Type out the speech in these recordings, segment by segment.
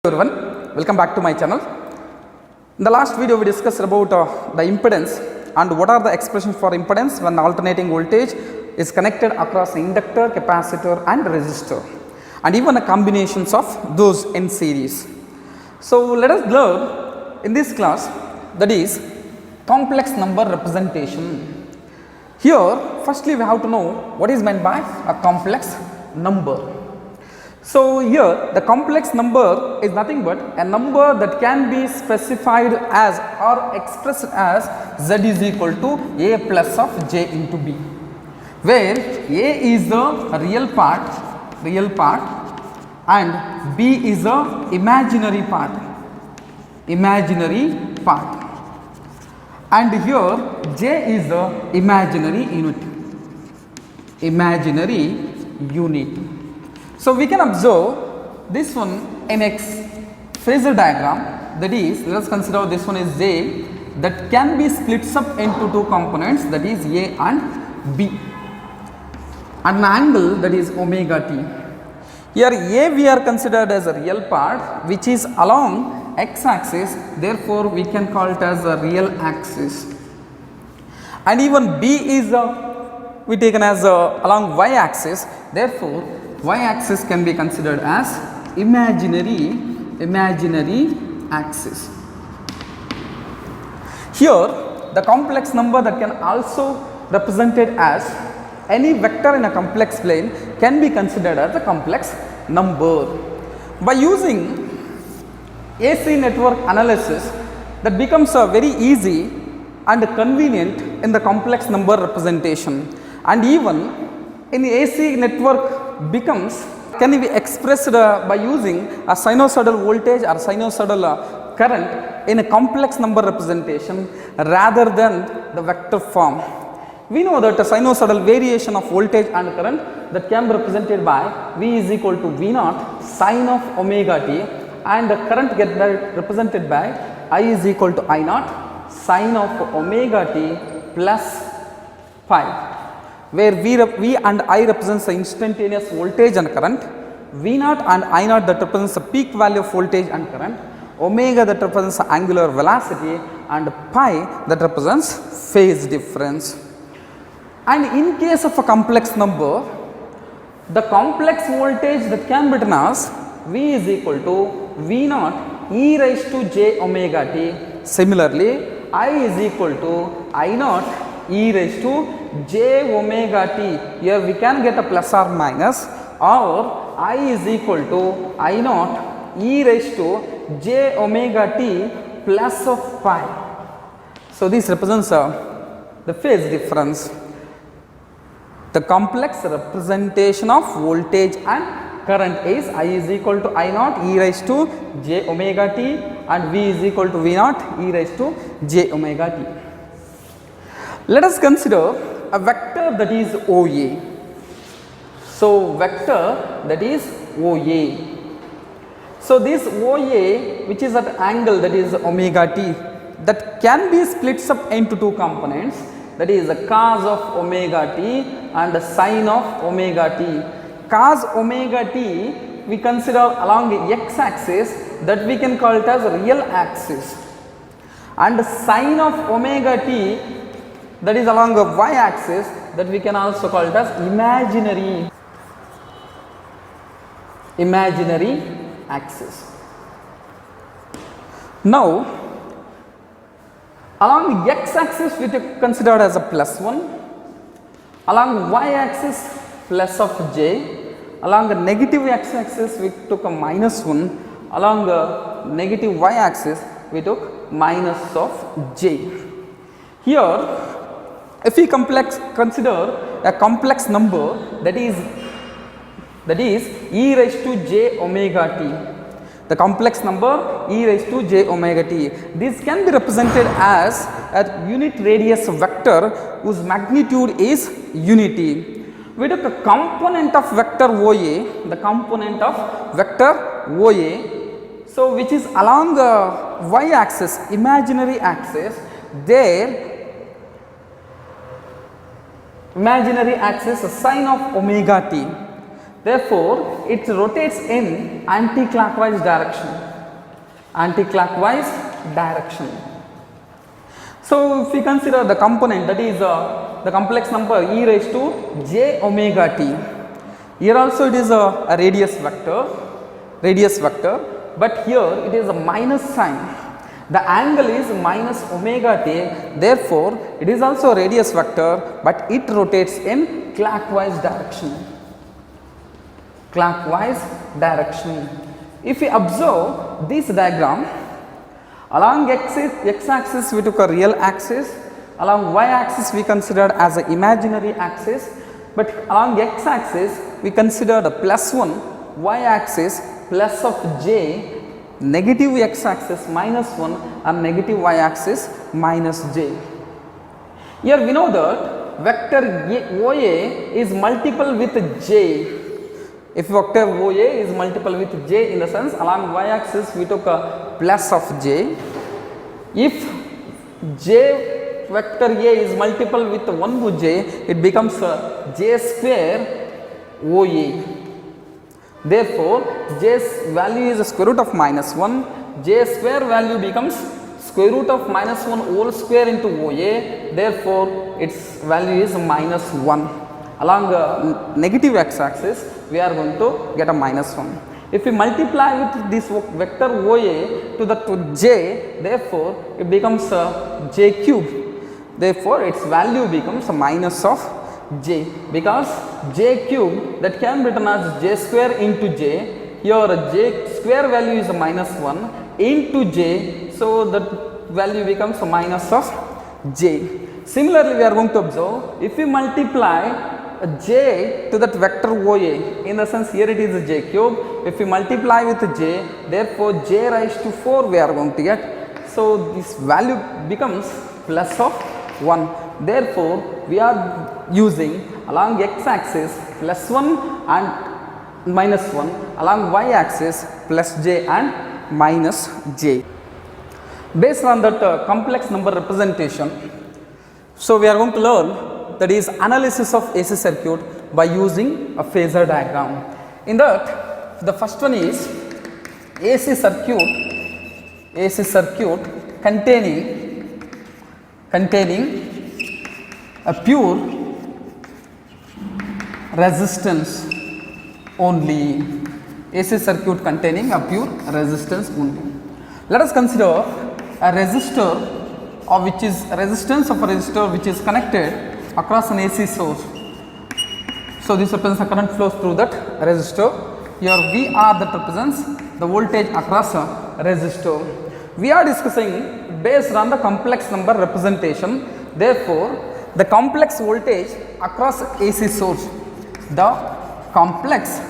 Everyone, welcome back to my channel. In the last video we discussed about the impedance and what are the expressions for impedance when alternating voltage is connected across inductor, capacitor and resistor, and even the combinations of those in series. So let us learn in this class, that is complex number representation. Here firstly we have to know what is meant by a complex number. So here the complex number is nothing but a number that can be specified as or expressed as z is equal to a plus of j into b, where a is the real part and b is the imaginary part, and here j is the imaginary unit. So we can observe this one in X phasor diagram, that is, let us consider this one is J that can be split up into two components, that is A and B, and an angle that is omega t. Here A we are considered as a real part which is along X axis, therefore we can call it as a real axis, and even B is we taken as along Y axis, therefore Y axis can be considered as imaginary axis. Here the complex number that can also represented as any vector in a complex plane can be considered as a complex number. By using AC network analysis, that becomes very easy and convenient in the complex number representation, and even in the AC network can be expressed by using a sinusoidal voltage or sinusoidal current in a complex number representation rather than the vector form. We know that a sinusoidal variation of voltage and current that can be represented by V is equal to V naught sine of omega t, and the current get represented by I is equal to I naught sine of omega t plus phi, where V and I represents the instantaneous voltage and current, V naught and I naught that represents the peak value of voltage and current, omega that represents the angular velocity, and pi that represents phase difference. And in case of a complex number, the complex voltage that can be written as V is equal to V naught e raised to j omega t. Similarly, I is equal to I naught e raised to j omega t. Here we can get a plus or minus, or I is equal to I naught e raised to j omega t plus of pi. So this represents the phase difference. The complex representation of voltage and current is I is equal to I naught e raised to j omega t, and V is equal to V naught e raised to j omega t. Let us consider a vector that is OA. So vector that is OA. So this OA, which is at angle that is omega t, that can be split up into two components, that is the cos of omega t and the sine of omega t. Cos omega t we consider along the x axis, that we can call it as a real axis, and sine of omega t that is along the y axis, that we can also call it as imaginary axis. Now along the x axis we considered as a plus 1, along y axis plus of j, along the negative x axis we took a minus 1, along the negative y axis we took minus of j. Here if we consider a complex number that is e raised to j omega t, the complex number e raised to j omega t, this can be represented as a unit radius vector whose magnitude is unity. We took a component of vector OA, so which is along the y axis, imaginary axis, there imaginary axis sine of omega t. Therefore, it rotates in anti-clockwise direction. anti-clockwise direction. So if we consider the component, that is the complex number e raised to j omega t, here also it is a radius vector, but here it is a minus sign. The angle is minus omega t, therefore it is also a radius vector, but it rotates in clockwise direction. If we observe this diagram, along x-axis we took a real axis, along y-axis we considered as an imaginary axis, but along x-axis we considered a +1, y-axis plus of j, negative x-axis -1 and negative y-axis minus j. Here we know that vector OA is multiple with j. If vector OA is multiple with j, in the sense along y-axis we took a plus of j. If j vector A is multiple with 1 with j, it becomes j square OA. Therefore, j's value is square root of -1, j square value becomes square root of -1 whole square into OA, therefore its value is -1. Along negative x-axis we are going to get a -1. If we multiply with this vector OA to j, therefore it becomes j cube, therefore its value becomes a minus of j, because j cube that can be written as j square into j, here j square value is a -1 into j, so that value becomes a minus of j. Similarly, we are going to observe, if we multiply j to that vector OA, in the sense here it is a j cube, if we multiply with j, therefore j raised to 4 we are going to get, so this value becomes plus of 1. Therefore, we are using along x-axis +1 and -1, along y-axis plus j and minus j. Based on that complex number representation, so we are going to learn, that is analysis of AC circuit by using a phasor diagram. In that, the first one is AC circuit containing a pure resistance only. AC circuit containing a pure resistance only. Let us consider a resistor, or which is resistance of a resistor which is connected across an AC source. So this represents a current flows through that resistor. Here VR that represents the voltage across a resistor. We are discussing based on the complex number representation. Therefore, the complex voltage across AC source, the complex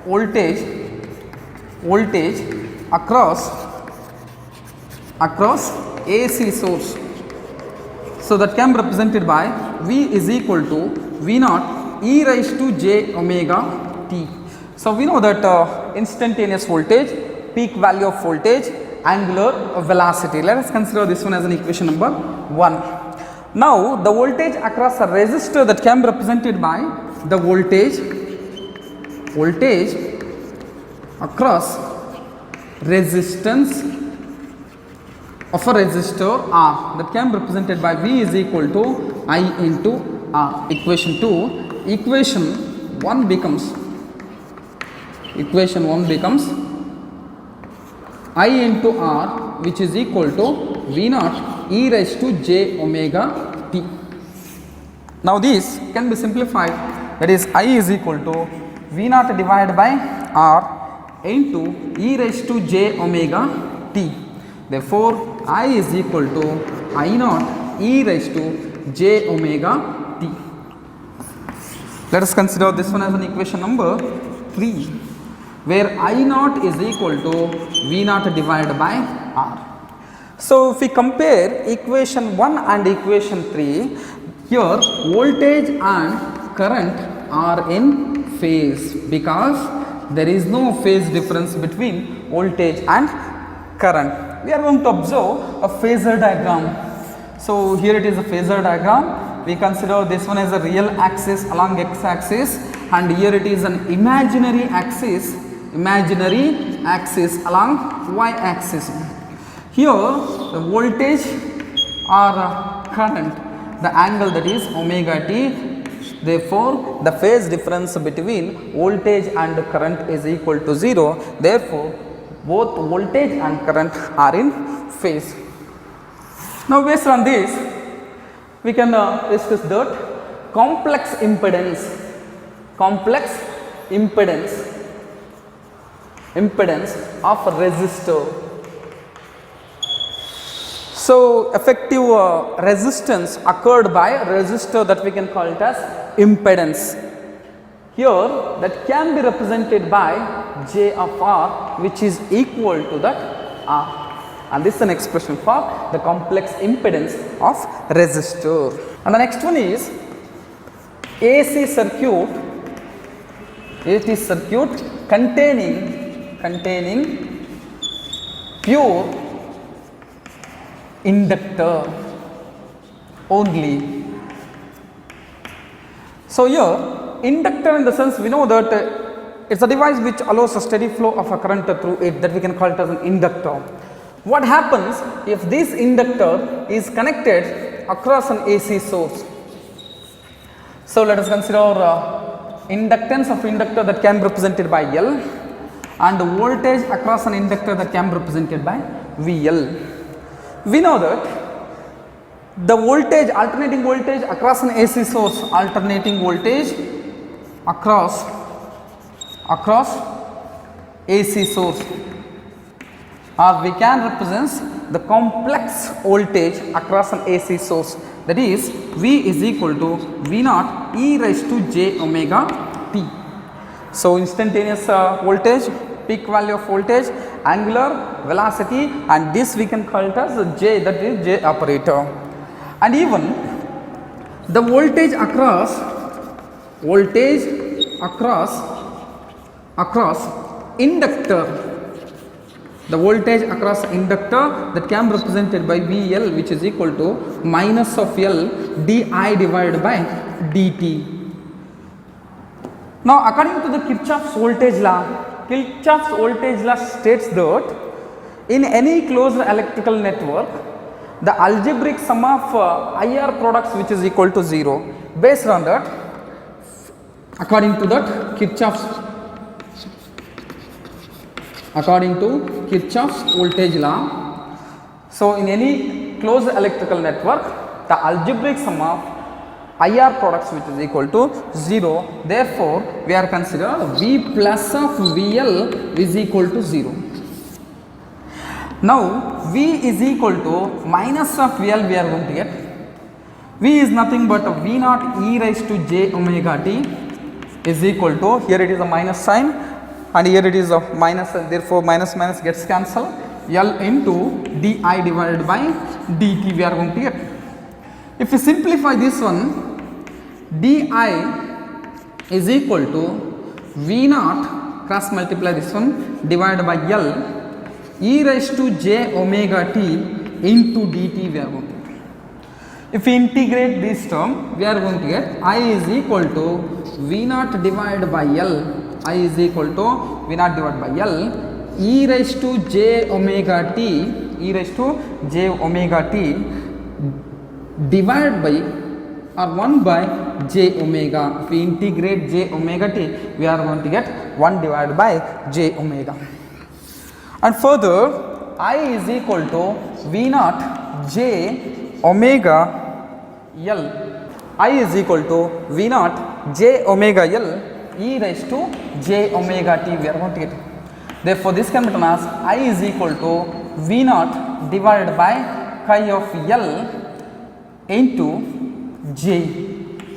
voltage across AC source, so that can be represented by V is equal to V0 e raised to j omega t. So we know that instantaneous voltage, peak value of voltage, angular velocity. Let us consider this one as an equation number 1. Now the voltage across a resistor, that can be represented by the voltage across resistance of a resistor R, that can be represented by V is equal to I into R. Equation 2, equation 1 becomes I into R, which is equal to V0 e raised to j omega t. Now this can be simplified, that is I is equal to V0 divided by R into e raised to j omega t. Therefore, I is equal to I0 e raised to j omega t. Let us consider this one as an equation number 3, where I0 is equal to V0 divided by R. So if we compare equation 1 and equation 3, here voltage and current are in phase, because there is no phase difference between voltage and current. We are going to observe a phasor diagram. So here it is a phasor diagram. We consider this one as a real axis along x axis, and here it is an imaginary axis axis along y axis. Here the voltage or current, the angle that is omega t, therefore the phase difference between voltage and current is equal to 0, therefore both voltage and current are in phase. Now based on this we can discuss that complex impedance of a resistor. So effective resistance occurred by a resistor that we can call it as impedance. Here that can be represented by J of R, which is equal to that R, and this is an expression for the complex impedance of resistor. And the next one is AC circuit. AC circuit containing pure inductor only. So here inductor, in the sense we know that it's a device which allows a steady flow of a current through it, that we can call it as an inductor. What happens if this inductor is connected across an AC source? So let us consider inductance of inductor that can be represented by L, and the voltage across an inductor that can be represented by VL. We know that the voltage, alternating voltage across an AC source, alternating voltage across AC source, or we can represent the complex voltage across an AC source, that is V is equal to V naught e raised to j omega t. So instantaneous voltage, peak value of voltage, angular velocity, and this we can call it as J, that is J operator. And even the voltage across inductor, the voltage across inductor that can be represented by VL, which is equal to minus of L di divided by dt. Now according to the Kirchhoff's voltage law states that in any closed electrical network, the algebraic sum of IR products which is equal to 0. Based on that, according to Kirchhoff's voltage law, so in any closed electrical network, the algebraic sum of IR products which is equal to 0, therefore we are considered V plus of VL is equal to 0. Now V is equal to minus of VL, we are going to get V is nothing but V naught e raised to j omega t is equal to, here it is a minus sign and here it is a minus, and therefore minus gets cancelled, L into di divided by dt we are going to get. If we simplify this one, di is equal to V naught, cross multiply this one, divided by L e raised to j omega t into dt we are going to get. If we integrate this term, we are going to get I is equal to V naught divided by L, I is equal to V naught divided by L e raised to j omega t divided by or 1 by j omega. If we integrate j omega t, we are going to get 1 divided by j omega. And further, I is equal to V naught j omega L, I is equal to V naught j omega L e raised to j omega t we are going to get. Therefore this can be written as I is equal to V naught divided by chi of L into j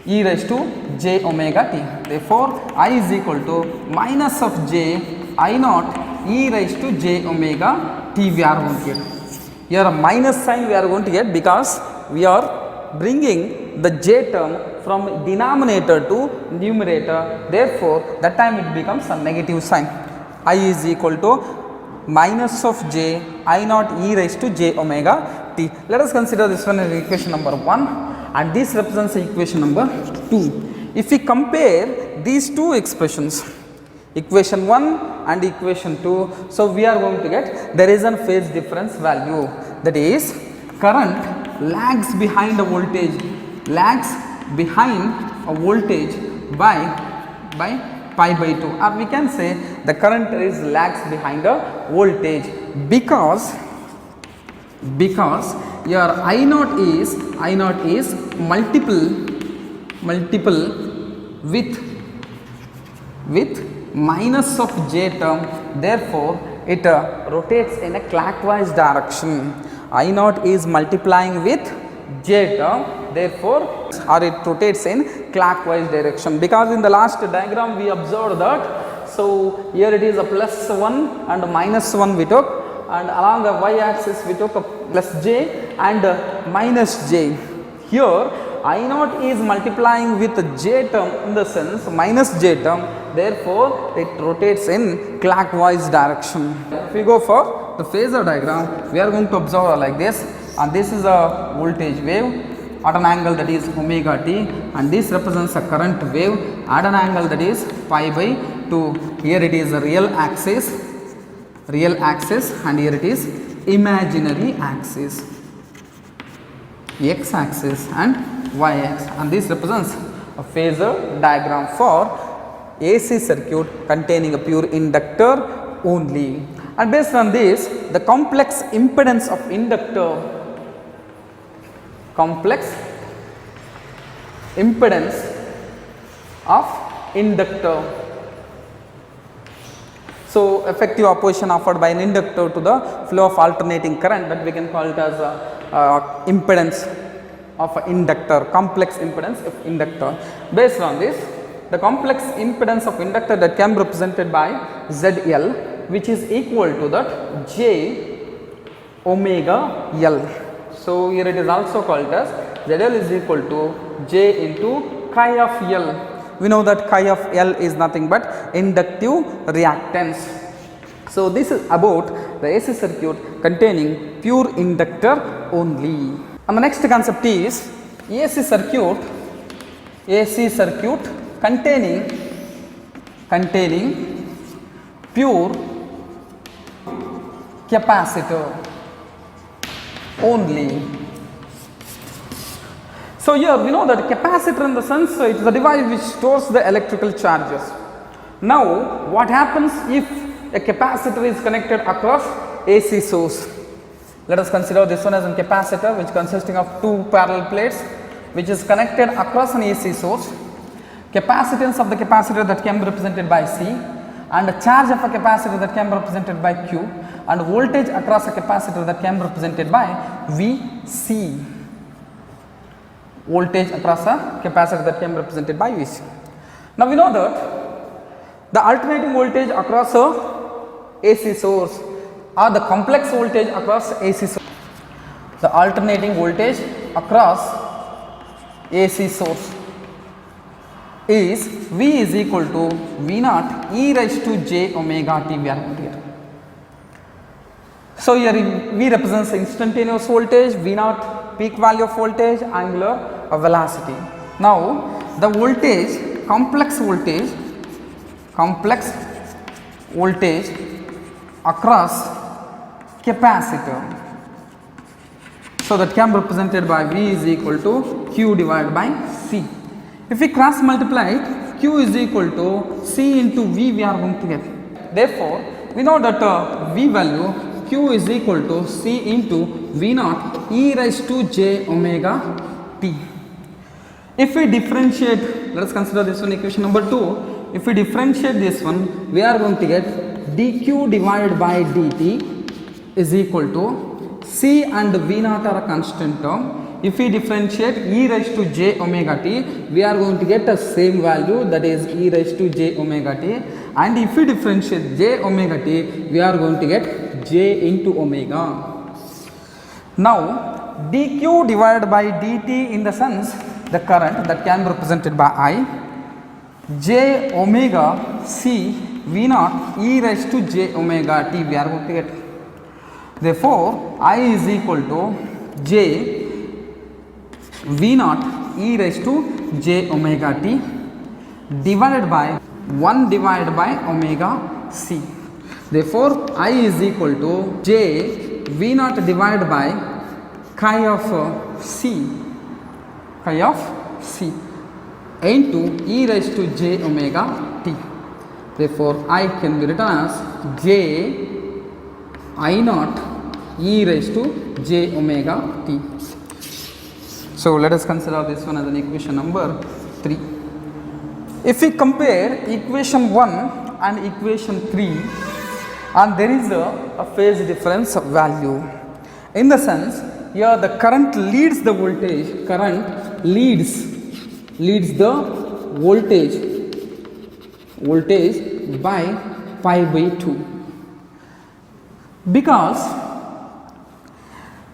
e raised to j omega t. Therefore I is equal to minus of j I naught e raised to j omega t we are going to get. Here a minus sign we are going to get because we are bringing the j term from denominator to numerator, therefore that time it becomes a negative sign. I is equal to minus of j I naught e raised to j omega t. Let us consider this one as equation number 1 and this represents equation number 2. If we compare these two expressions, equation 1 and equation 2. So we are going to get there is a phase difference value, that is current lags behind a voltage, by pi by 2, or we can say the current is lags behind a voltage because your I0 is multiple with minus of j term, therefore it rotates in a clockwise direction. I0 is multiplying with j term, therefore or it rotates in clockwise direction, because in the last diagram we observed that. So here it is a plus 1 and minus 1 we took, and along the y axis we took a plus j and minus j. Here I0 is multiplying with j term, in the sense minus j term, therefore it rotates in clockwise direction. If we go for the phasor diagram, we are going to observe like this, and this is a voltage wave at an angle that is omega t, and this represents a current wave at an angle that is pi by 2. Here it is a real axis, and here it is imaginary axis, x axis and y axis, and this represents a phasor diagram for AC circuit containing a pure inductor only. And based on this, the complex impedance of inductor, so effective opposition offered by an inductor to the flow of alternating current, that we can call it as impedance of inductor, complex impedance of inductor. Based on this, the complex impedance of inductor that can be represented by ZL, which is equal to that j omega L. So here it is also called as ZL is equal to j into chi of L. We know that chi of L is nothing but inductive reactance. So this is about the AC circuit containing pure inductor only. And the next concept is AC circuit containing pure capacitor only. So here we know that capacitor, in the sense it is a device which stores the electrical charges. Now what happens if a capacitor is connected across AC source? Let us consider this one as a capacitor which consisting of two parallel plates which is connected across an AC source. Capacitance of the capacitor that can be represented by C, and the charge of a capacitor that can be represented by Q, and voltage across a capacitor that can be represented by Vc. Voltage across a capacitor that can be represented by Vc. Now we know that the alternating voltage across a AC source, or the complex voltage across AC source, the alternating voltage across AC source is V is equal to V0 e raised to j omega t, we are going to get. So here V represents instantaneous voltage, V0 peak value of voltage, angular velocity. Now the voltage, complex voltage across capacitor, so that can be represented by V is equal to Q divided by C. If we cross multiply it, Q is equal to C into V, we are going to get. Therefore we know that V value Q is equal to C into V0 e raised to j omega t. If we differentiate, let us consider this one equation number 2. If we differentiate this one, we are going to get dq divided by dt is equal to C and V0 are a constant term. If we differentiate e raised to j omega t, we are going to get a same value, that is e raised to j omega t, and if we differentiate j omega t, we are going to get j into omega. Now dq divided by dt, in the sense the current that can be represented by I, j omega c V0 e raised to j omega t, we are going to get. Therefore I is equal to j V0 e raised to j omega t divided by 1 divided by omega c. Therefore, I is equal to j v naught divided by chi of c into e raised to j omega t. Therefore, I can be written as j I naught e raised to j omega t. So, let us consider this one as an equation number 3. If we compare equation 1 and equation 3, and there is a phase difference value, in the sense here the current leads the voltage, current leads the voltage by pi by 2, because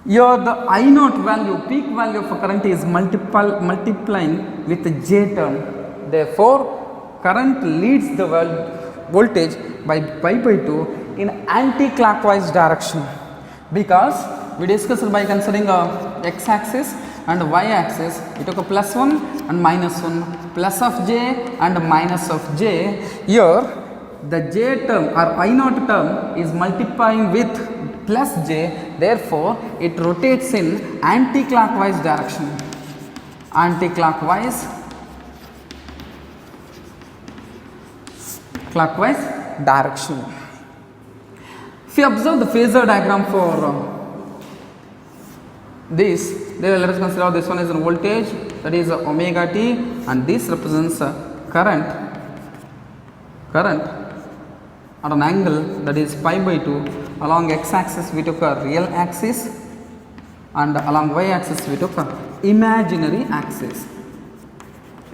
here the I naught value, peak value of a current is multiplying with the j term. Therefore, current leads the voltage by pi by 2 in anti-clockwise direction, because we discussed by considering a x axis and y axis, we took a plus 1 and minus 1, plus of j and minus of j. Here the j term or I naught term is multiplying with plus j, therefore it rotates in anti-clockwise direction, clockwise direction. If you observe the phasor diagram for this, let us consider this one is a voltage, that is omega t, and this represents current at an angle, that is pi by 2. Along x axis we took a real axis, and along y axis we took a imaginary axis,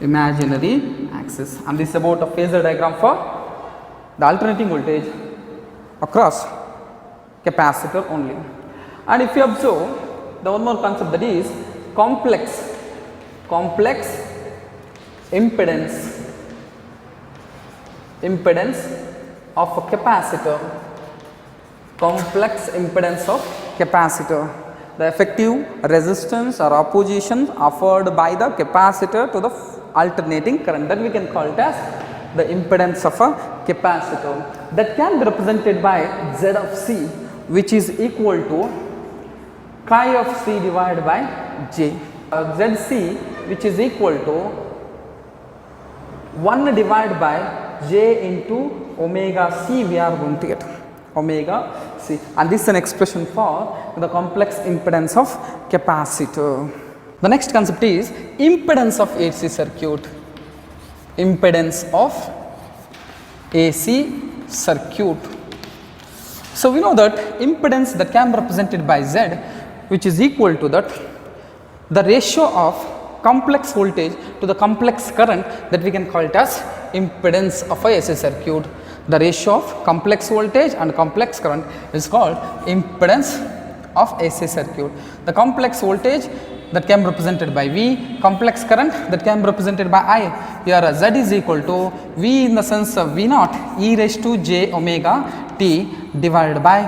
and this is about a phasor diagram for the alternating voltage across capacitor only. And if you observe the one more concept, that is complex impedance of a capacitor, complex impedance of capacitor, the effective resistance or opposition offered by the capacitor to the alternating current, that we can call it as the impedance of a capacitor, that can be represented by Z of C, which is equal to chi of C divided by J. ZC, which is equal to 1 divided by J into omega C, we are going to get omega C, and this is an expression for the complex impedance of capacitor. The next concept is impedance of AC circuit. Impedance of AC circuit. So we know that impedance that can be represented by Z, which is equal to that the ratio of complex voltage to the complex current, that we can call it as impedance of a AC circuit. The ratio of complex voltage and complex current is called impedance of AC circuit. The complex voltage that can be represented by V, complex current that can be represented by I. Here Z is equal to V in the sense of V naught e raised to j omega t divided by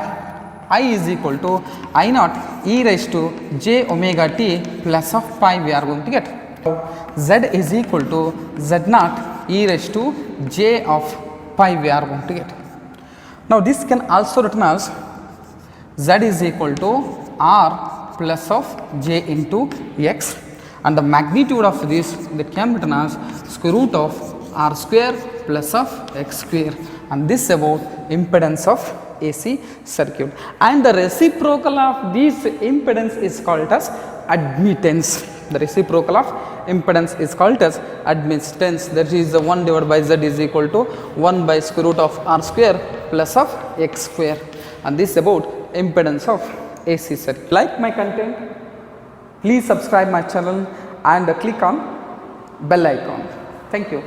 I is equal to I naught e raised to j omega t plus of pi, we are going to get. Z is equal to Z naught e raised to j of pi, we are going to get. Now this can also written as Z is equal to R plus of j into x, and the magnitude of this that can be written as square root of r square plus of x square, and this about impedance of AC circuit. And the reciprocal of this impedance is called as admittance. The reciprocal of impedance is called as admittance, that is the 1 divided by Z is equal to 1 by square root of r square plus of x square, and this about impedance of AC circuit. Like my content, please subscribe my channel and click on bell icon. Thank you.